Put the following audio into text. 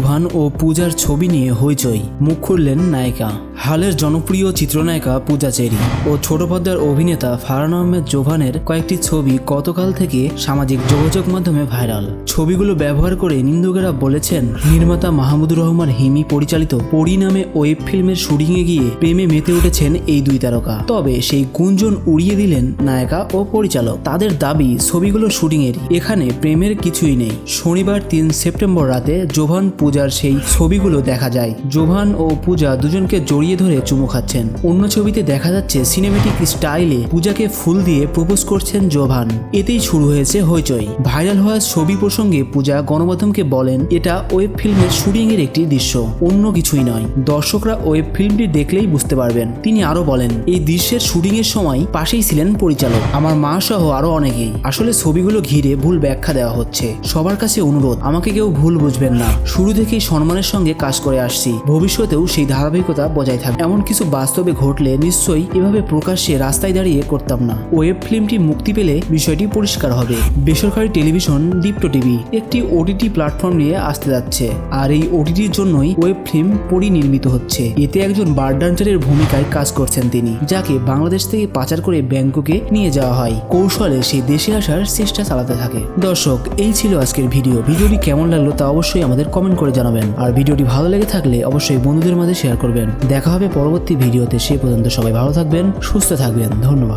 জোভান ও পূজার ছবি নিয়ে হইচই, মুখ খুললেন নায়িকা। হালের জনপ্রিয় চিত্রনায়িকা পূজা চেরি ও ছোট পর্দার অভিনেতা ফারহান আহমেদ জোভানের কয়েকটি ছবি গতকাল থেকে সামাজিক যোগাযোগ মাধ্যমে ভাইরাল। ছবিগুলো ব্যবহার করে নিন্দুকেরা বলেছেন, নির্মাতা মাহমুদুর রহমান হিমি পরিচালিত পরি নামে ওয়েব ফিল্মের শুটিংয়ে গিয়ে প্রেমে মেতে উঠেছেন এই দুই তারকা। তবে সেই গুঞ্জন উড়িয়ে দিলেন নায়িকা ও পরিচালক। তাদের দাবি ছবিগুলো শুটিংয়েরই, এখানে প্রেমের কিছুই নেই। শনিবার 3 সেপ্টেম্বর রাতে জোভান পূজার সেই ছবিগুলো দেখা যায়। জোভান ও পূজা দুজনকে জড়িয়ে ধরে চুমু খাচ্ছেন। অন্য ছবিতে দেখা যাচ্ছে সিনেমেটিক স্টাইলে পূজাকে ফুল দিয়ে প্রপোজ করছেন জোভান। এতেই শুরু হয়েছে হইচই। ভাইরাল হওয়া ছবি প্রসঙ্গে পূজা গণমাধ্যমকে বলেন, এটা ওয়েব ফিল্মের শুটিং এর একটি দৃশ্য, অন্য কিছুই নয়। দর্শকরা ওয়েব ফিল্মটি দেখলেই বুঝতে পারবেন। তিনি আরো বলেন, এই দৃশ্যের শুটিং এর সময় পাশেই ছিলেন পরিচালক, আমার মা সহ আরো অনেকেই। আসলে ছবিগুলো ঘিরে ভুল ব্যাখ্যা দেওয়া হচ্ছে। সবার কাছে অনুরোধ, আমাকে কেউ ভুল বুঝবেন না। শুরু থেকেই সম্মানের সঙ্গে কাজ করে আসছি, ভবিষ্যতেও সেই ধারাবাহিকতা বজায় থাকবে। এমন কিছু বাস্তবে ঘটলে নিশ্চয়ই এভাবে প্রকাশ্যে রাস্তায় দাঁড়িয়ে করতাম না। ওয়েব ফিল্মটি মুক্তি পেলে বিষয়টি পরিষ্কার হবে। বেসরকারি টেলিভিশন দীপ্ত টিভি একটি ওটিটি প্ল্যাটফর্ম নিয়ে আসতে যাচ্ছে, আর এই ওটিটির জন্যই ওয়েব ফিল্ম পরিনির্মিত হচ্ছে। এতে একজন বারডান্সারের ভূমিকায় কাজ করছেন তিনি, যাকে বাংলাদেশ থেকে পাচার করে ব্যাংককে নিয়ে যাওয়া হয়। কৌশলে সেই দেশে আসার চেষ্টা চালাতে থাকে। দর্শক, এই ছিল আজকের ভিডিওটি কেমন লাগলো তা অবশ্যই আমাদের কমেন্ট করে জানাবেন। আর ভিডিওটি ভালো লেগে থাকলে অবশ্যই বন্ধুদের মাঝে শেয়ার করবেন। দেখা হবে পরবর্তী ভিডিওতে। সে পর্যন্ত সবাই ভালো থাকবেন, সুস্থ থাকবেন। ধন্যবাদ।